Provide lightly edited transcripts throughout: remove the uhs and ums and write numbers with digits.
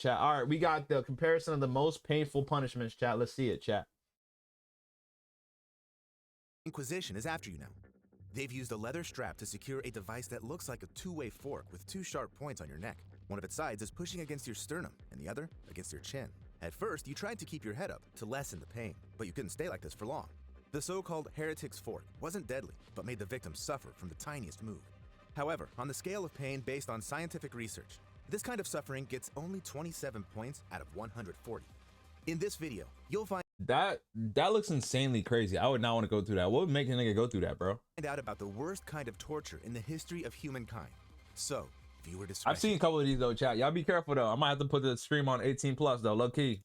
Chat. All right, we got the comparison of the most painful punishments, chat. Let's see it, chat. Inquisition is after you now. They've used a leather strap to secure a device that looks like a two-way fork with two sharp points on your neck. One of its sides is pushing against your sternum, and the other against your chin. At first, you tried to keep your head up to lessen the pain, but you couldn't stay like this for long. The so-called heretic's fork wasn't deadly, but made the victim suffer from the tiniest move. However, on the scale of pain based on scientific research, this kind of suffering gets only 27 points out of 140. In this video, you'll find That looks insanely crazy. I would not want to go through that. What would make a nigga go through that, bro? out about the worst kind of torture in the history of humankind. So, viewer discretion. I've seen a couple of these though, chat. Y'all be careful though. I might have to put the stream on 18 plus though, low key.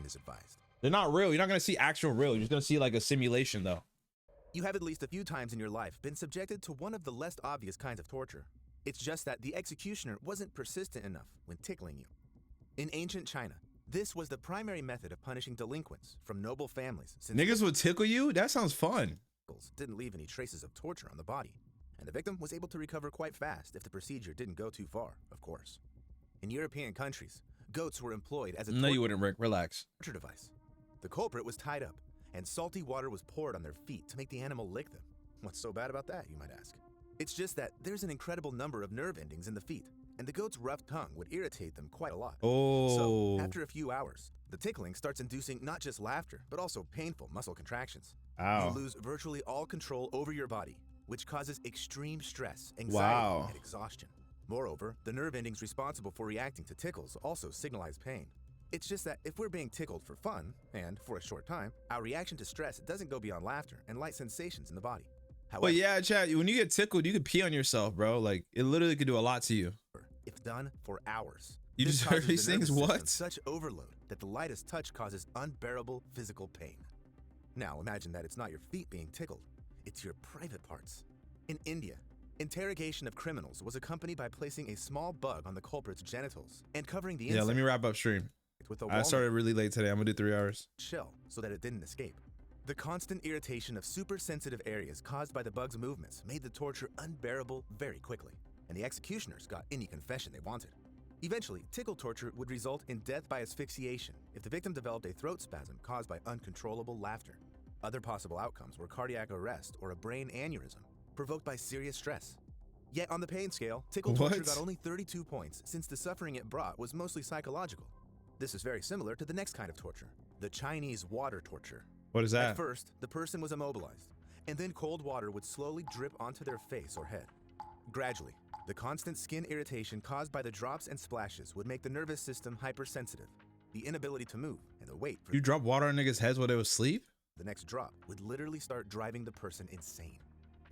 Is advised. They're not real. You're not gonna see actual real. You're just gonna see like a simulation though. You have at least a few times in your life been subjected to one of the less obvious kinds of torture. It's just that the executioner wasn't persistent enough when tickling you. In ancient China, this was the primary method of punishing delinquents from noble families, since Niggas would tickle you? That sounds fun. tickles didn't leave any traces of torture on the body, and the victim was able to recover quite fast if the procedure didn't go too far, of course. In European countries, goats were employed as a No, you wouldn't, Rick. Relax. torture device. The culprit was tied up, and salty water was poured on their feet to make the animal lick them. What's so bad about that, you might ask? It's just that there's an incredible number of nerve endings in the feet, and the goat's rough tongue would irritate them quite a lot. Oh. So, after a few hours, the tickling starts inducing not just laughter, but also painful muscle contractions. Ow. You lose virtually all control over your body, which causes extreme stress, anxiety, Wow. and exhaustion. Moreover, the nerve endings responsible for reacting to tickles also signalize pain. It's just that if we're being tickled for fun, and for a short time, our reaction to stress doesn't go beyond laughter and light sensations in the body. However, But yeah, chat, when you get tickled, you could pee on yourself, bro. Like, it literally could do a lot to you. if done for hours, You this just heard causes these the nervous things? system What? such overload that the lightest touch causes unbearable physical pain. Now imagine that it's not your feet being tickled, it's your private parts. In India, interrogation of criminals was accompanied by placing a small bug on the culprit's genitals and covering the Yeah, insect let me wrap up stream. with a I walnut started really late today. I'm gonna do 3 hours. shell so that it didn't escape. The constant irritation of super-sensitive areas caused by the bug's movements made the torture unbearable very quickly, and the executioners got any confession they wanted. Eventually, tickle torture would result in death by asphyxiation if the victim developed a throat spasm caused by uncontrollable laughter. Other possible outcomes were cardiac arrest or a brain aneurysm provoked by serious stress. Yet on the pain scale, tickle torture What? got only 32 points since the suffering it brought was mostly psychological. This is very similar to the next kind of torture, the Chinese water torture. What is At that? first, the person was immobilized, and then cold water would slowly drip onto their face or head. Gradually, the constant skin irritation caused by the drops and splashes would make the nervous system hypersensitive. The inability to move and the wait for You drop water on niggas' heads while they was asleep? the next drop would literally start driving the person insane.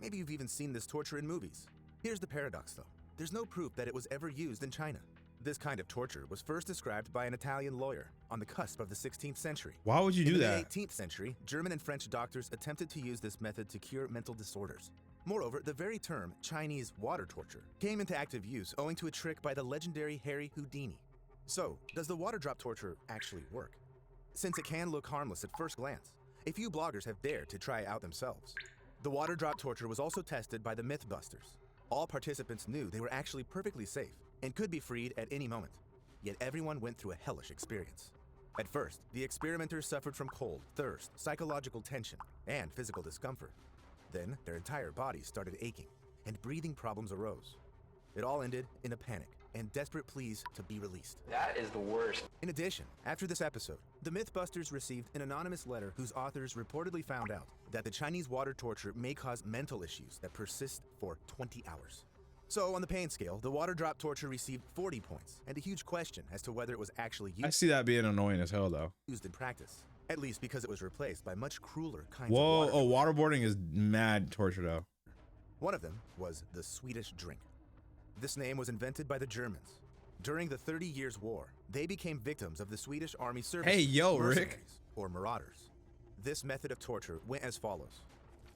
Maybe you've even seen this torture in movies. Here's the paradox though. There's no proof that it was ever used in China. This kind of torture was first described by an Italian lawyer on the cusp of the 16th century. Why would you In do the that? 18th century, German and French doctors attempted to use this method to cure mental disorders. Moreover, the very term Chinese water torture came into active use owing to a trick by the legendary Harry Houdini. So, does the water drop torture actually work? Since it can look harmless at first glance, a few bloggers have dared to try it out themselves. The water drop torture was also tested by the Mythbusters. All participants knew they were actually perfectly safe and could be freed at any moment. Yet everyone went through a hellish experience. At first, the experimenters suffered from cold, thirst, psychological tension, and physical discomfort. Then, their entire bodies started aching, and breathing problems arose. It all ended in a panic and desperate pleas to be released. That is the worst. In addition, after this episode, the Mythbusters received an anonymous letter whose authors reportedly found out that the Chinese water torture may cause mental issues that persist for 20 hours. So, on the pain scale, the water drop torture received 40 points, and a huge question as to whether it was actually I see that being annoying as hell though. used in practice. At least because it was replaced by much crueler kinds Whoa, of water. oh, waterboarding is mad torture though. One of them was the Swedish drink. This name was invented by the Germans. During the 30 Years' War, they became victims of the Swedish Army service. Hey, yo, Rick. mercenaries, or marauders. This method of torture went as follows.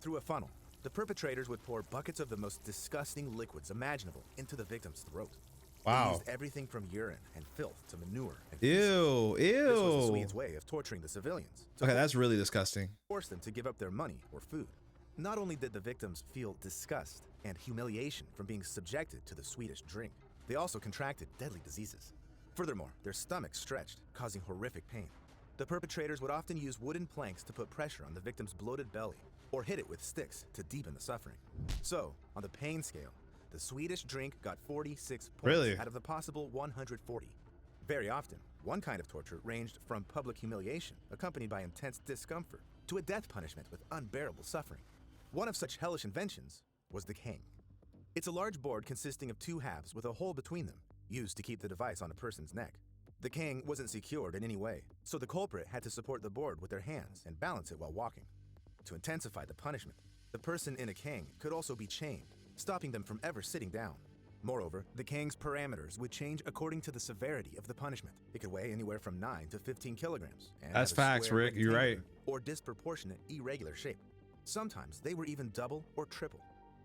Through a funnel, the perpetrators would pour buckets of the most disgusting liquids imaginable into the victim's throat. They Wow. used everything from urine and filth to manure and Ew, feces. This was the ew. Swedes' way of torturing the civilians. To Okay, that's really disgusting. force them to give up their money or food. Not only did the victims feel disgust and humiliation from being subjected to the Swedish drink, they also contracted deadly diseases. Furthermore, their stomachs stretched, causing horrific pain. The perpetrators would often use wooden planks to put pressure on the victim's bloated belly, or hit it with sticks to deepen the suffering. So, on the pain scale, the Swedish drink got 46 points Really? out of the possible 140. Very often, one kind of torture ranged from public humiliation, accompanied by intense discomfort, to a death punishment with unbearable suffering. One of such hellish inventions was the cane. It's a large board consisting of two halves with a hole between them, used to keep the device on a person's neck. The cane wasn't secured in any way, so the culprit had to support the board with their hands and balance it while walking. To intensify the punishment, the person in a cane could also be chained, stopping them from ever sitting down. Moreover, the cane's parameters would change according to the severity of the punishment. It could weigh anywhere from 9 to 15 kilograms. And That's have a facts, square, Rick. You're right. rectangular, or disproportionate, irregular shape. Sometimes they were even double or triple.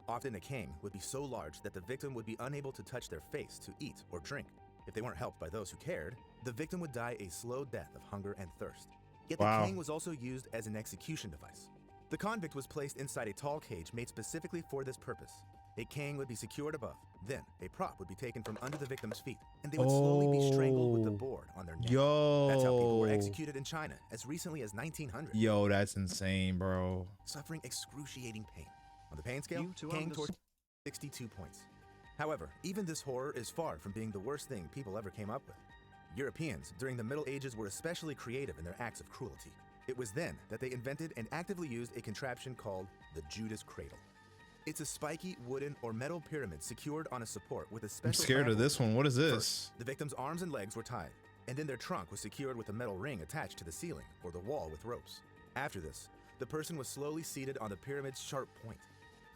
Often a cane would be so large that the victim would be unable to touch their face to eat or drink. If they weren't helped by those who cared, the victim would die a slow death of hunger and thirst. Yet the Wow. cane was also used as an execution device. The convict was placed inside a tall cage made specifically for this purpose. A cane would be secured above. Then, a prop would be taken from under the victim's feet, and they would slowly be strangled with the board on their neck. That's how people were Yo. executed in China as recently as 1900. Yo, that's insane, bro. Suffering excruciating pain. On the pain scale, You to cane underst- torture 62 points. However, even this horror is far from being the worst thing people ever came up with. Europeans during the Middle Ages were especially creative in their acts of cruelty. It was then that they invented and actively used a contraption called the Judas Cradle. It's a spiky wooden or metal pyramid secured on a support with a special I'm scared of platform. this one. What is this? First, the victim's arms and legs were tied, and then their trunk was secured with a metal ring attached to the ceiling or the wall with ropes. After this, the person was slowly seated on the pyramid's sharp point.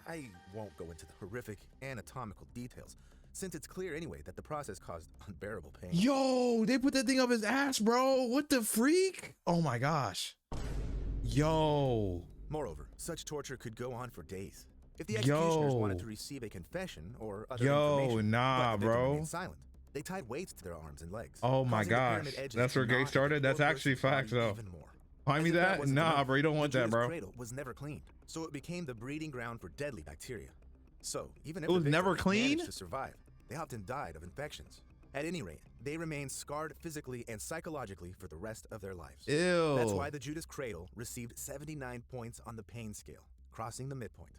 I won't go into the horrific anatomical details, since it's clear anyway that the process caused unbearable pain. Yo, they put that thing up his ass, bro. What the freak? Oh my gosh. Yo. Moreover, such torture could go on for days. If the executioners Yo. wanted to receive a confession or other Yo, information, nah, but the victim bro. remained silent, they tied weights to their arms and legs. Oh my causing the gosh. pyramid edges That's to where gay knot and started? That's the poor actually person's facts, body though. even more. Find me As if that? wasn't Nah, enough, bro. You don't the want that, Judas bro. Cradle was never cleaned, so it became the breeding ground for deadly bacteria. So even if It was the never victim managed cleaned? to survive, they often died of infections. At any rate, they remained scarred physically and psychologically for the rest of their lives. Ew. That's why the Judas Cradle received 79 points on the pain scale, crossing the midpoint.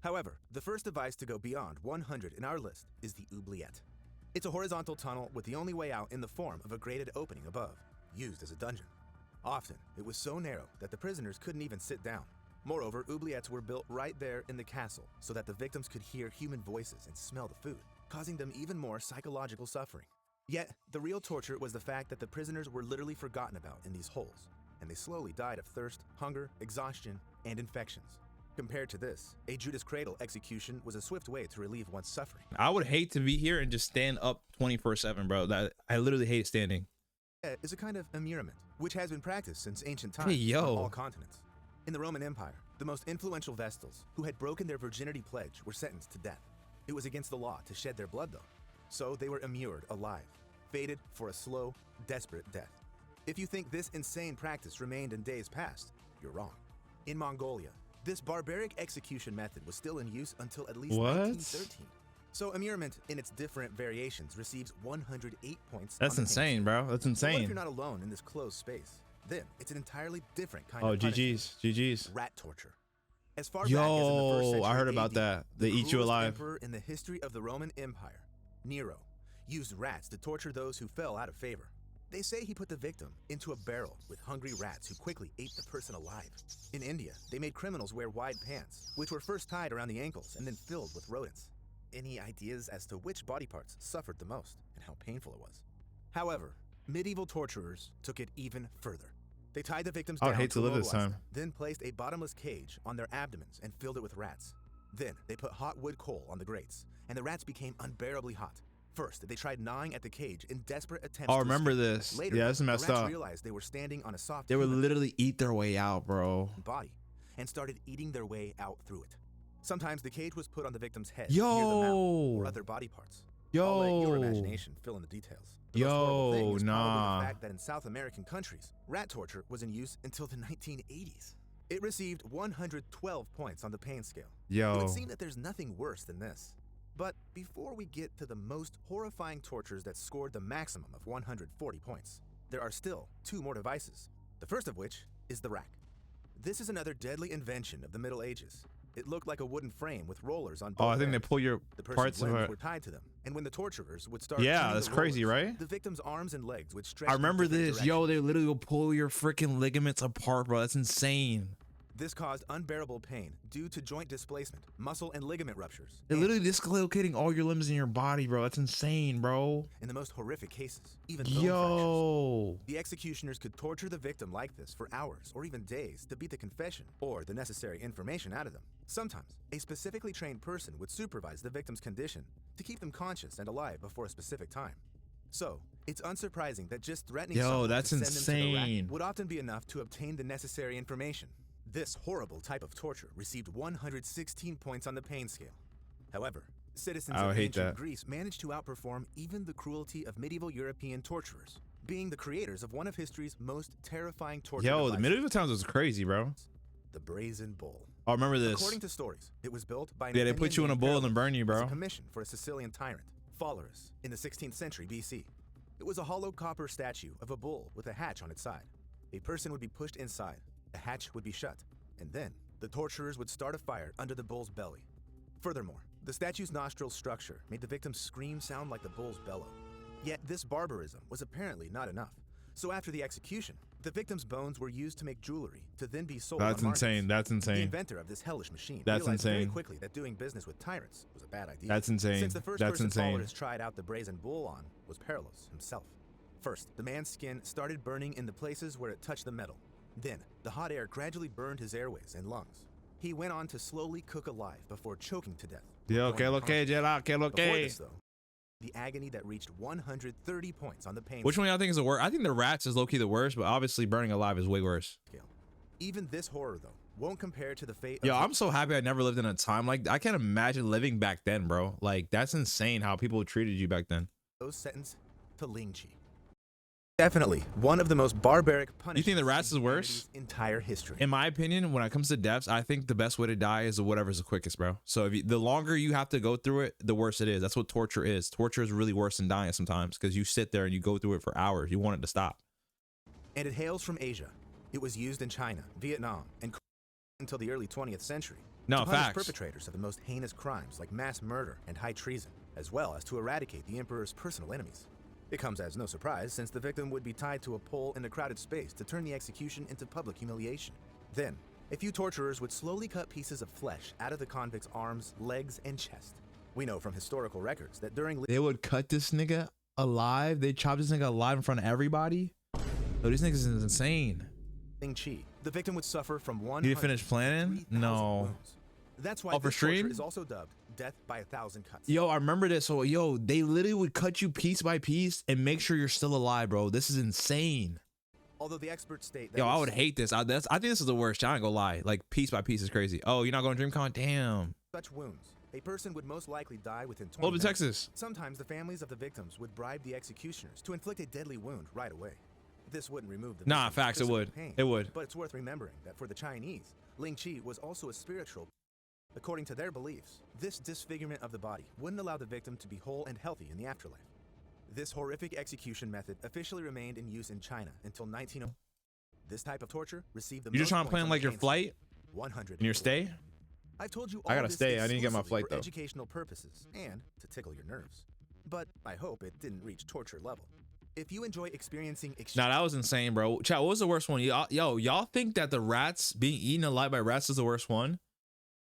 However, the first device to go beyond 100 in our list is the oubliette. It's a horizontal tunnel with the only way out in the form of a grated opening above, used as a dungeon. Often, it was so narrow that the prisoners couldn't even sit down. Moreover, oubliettes were built right there in the castle so that the victims could hear human voices and smell the food, causing them even more psychological suffering. Yet, the real torture was the fact that the prisoners were literally forgotten about in these holes, and they slowly died of thirst, hunger, exhaustion, and infections. Compared to this, a Judas Cradle execution was a swift way to relieve one's suffering. I would hate to be here and just stand up 24/7, bro. That I literally hate standing. It is a kind of immurement, which has been practiced since ancient times Hey, yo. on all continents. In the Roman Empire, the most influential Vestals who had broken their virginity pledge were sentenced to death. It was against the law to shed their blood, though, so they were immured alive, fated for a slow, desperate death. If you think this insane practice remained in days past, you're wrong. In Mongolia, this barbaric execution method was still in use until at least What? 1913. So immurement in its different variations receives 108 points. That's on the pain insane, scale. bro. That's But what if insane. you're not alone in this closed space? Then it's an entirely different kind Oh, of punishment. GG's. Rat torture. As far back as in the first Yo, century I heard about AD, that. They the eat you cruelest alive. emperor in the history of the Roman Empire, Nero, used rats to torture those who fell out of favor. They say he put the victim into a barrel with hungry rats who quickly ate the person alive. In India, they made criminals wear wide pants, which were first tied around the ankles and then filled with rodents. Any ideas as to which body parts suffered the most and how painful it was? However, medieval torturers took it even further. They tied the victims I would down hate to live this immobilize time. them, then placed a bottomless cage on their abdomens and filled it with rats. Then they put hot wood coal on the grates, and the rats became unbearably hot. First, they tried gnawing at the cage in desperate attempts Oh, to remember escape. this. Later, Yeah, this is the messed rats up. realized they were standing on a soft They would human literally eat their way out, bro. body and started eating their way out through it. Sometimes the cage was put on the victim's head near the mouth or Yo. other body parts. I'll let your Yo. imagination fill in the details. The most horrible thing Yo, is probably nah. the fact that in South American countries, rat torture was in use until the 1980s. It received 112 points on the pain scale. It Yo. would seem that there's nothing worse than this. But before we get to the most horrifying tortures that scored the maximum of 140 points, there are still 2 more devices. The first of which is the rack. This is another deadly invention of the Middle Ages. It looked like a wooden frame with rollers on both Oh, I think they ends. pull your The parts person's of limbs it. were tied to them, and when the torturers would start Yeah, turning that's the crazy, rollers, right? the victim's arms and legs would stretch I in remember different this. Yo, directions. they literally will pull your freaking ligaments apart, bro. That's insane. This caused unbearable pain due to joint displacement, muscle and ligament ruptures. They're and, literally dislocating all your limbs in your body, bro. That's insane, bro. in the most horrific cases, even bone fractures. Yo. The executioners could torture the victim like this for hours or even days to beat the confession or the necessary information out of them. Sometimes, a specifically trained person would supervise the victim's condition to keep them conscious and alive before a specific time. So, it's unsurprising that just threatening Yo, someone that's to send them to the rack insane. would often be enough to obtain the necessary information. This horrible type of torture received 116 points on the pain scale. However, citizens I of would hate ancient that. Greece managed to outperform even the cruelty of medieval European torturers, being the creators of one of history's most terrifying torture Yo, the devices, medieval times was crazy, bro. the Brazen Bull. I remember this. According to stories, it was built by Yeah, they put you in a bull and burn you, as a bro. commission for a Sicilian tyrant, Phalaris, in the 16th century BC. It was a hollow copper statue of a bull with a hatch on its side. A person would be pushed inside, a hatch would be shut, and then the torturers would start a fire under the bull's belly. Furthermore, the statue's nostril structure made the victim's scream sound like the bull's bellow. Yet this barbarism was apparently not enough. So after the execution, the victim's bones were used to make jewelry to then be sold That's on markets. insane. That's The insane. inventor of this hellish machine That's realized very insane. quickly that doing business with tyrants was a bad idea. That's insane. Since the first That's person insane. Phalaris tried out the brazen bull on was Perillus himself. First, the man's skin started burning in the places where it touched the metal. Then, the hot air gradually burned his airways and lungs. He went on to slowly cook alive before choking to death. Yo, Going que lo que, unconscious. Jedi, que lo Before que. this, though, the agony that reached 130 points on the pain Which one y'all think is the worst? I think the rats is low-key the worst, but obviously burning alive is way worse. scale. Even this horror, though, won't compare to the fate Yo, of I'm so happy I never lived in a time like I can't imagine living back then, bro. Like that's insane how people treated you back then. those sentenced to Ling Chi. Definitely one of the most barbaric punishments. You think the rats in is worse? humanity's entire history. In my opinion, when it comes to deaths, I think the best way to die is whatever's the quickest, bro. So if you, the longer you have to go through it, the worse it is. That's what torture is. Torture is really worse than dying sometimes because you sit there and you go through it for hours. You want it to stop. And it hails from Asia. It was used in China, Vietnam, and until the early 20th century. No, to punish facts. perpetrators of the most heinous crimes like mass murder and high treason, as well as to eradicate the emperor's personal enemies. It comes as no surprise since the victim would be tied to a pole in a crowded space to turn the execution into public humiliation. Then, a few torturers would slowly cut pieces of flesh out of the convict's arms, legs, and chest. We know from historical records that during They would cut this nigga alive. They chop this nigga alive in front of everybody. Yo, these niggas is insane. Ling Chi, the victim would suffer from one. You didn't finish planning? No. That's why Oh, for this torture stream? is also dubbed death by 1,000 cuts. Yo, I remember this. So, yo, they literally would cut you piece by piece and make sure you're still alive, bro. This is insane. Although the experts state that Yo, I with would hate this. I think this is the worst. I ain't gonna lie. Like piece by piece is crazy. Oh, you're not going to DreamCon? Damn. such wounds, a person would most likely die within 20 Hold up, minutes. Texas. Sometimes the families of the victims would bribe the executioners to inflict a deadly wound right away. This wouldn't remove the Nah, victim's facts, it physical would. pain, It would. But it's worth remembering that for the Chinese, Ling Chi was also a spiritual. According to their beliefs, this disfigurement of the body wouldn't allow the victim to be whole and healthy in the afterlife. This horrific execution method officially remained in use in China until 1900. This type of torture received the You just most trying to points plan on like the your pain flight scale, 100. and your stay? I've told you I all gotta this stay. I need to get my exclusively flight, for though. educational purposes and to tickle your nerves. But I hope it didn't reach torture level. If you enjoy experiencing Nah, that was insane, bro. Chat, what was the worst one? Y'all think that the rats being eaten alive by rats is the worst one?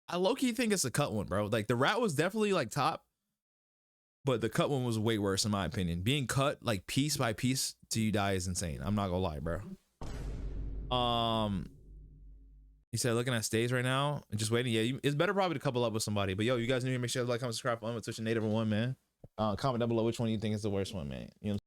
I low-key think it's the cut one, bro. Like the rat was definitely like top, but the cut one was way worse in my opinion. Being cut like piece by piece till you die is insane. I'm not gonna lie, bro. He said looking at stays right now and just waiting. Yeah, it's better probably to couple up with somebody. But yo, you guys need to make sure to like, comment, subscribe, follow me, Twitch, and Native One, man. Comment down below which one you think is the worst one, man. You know.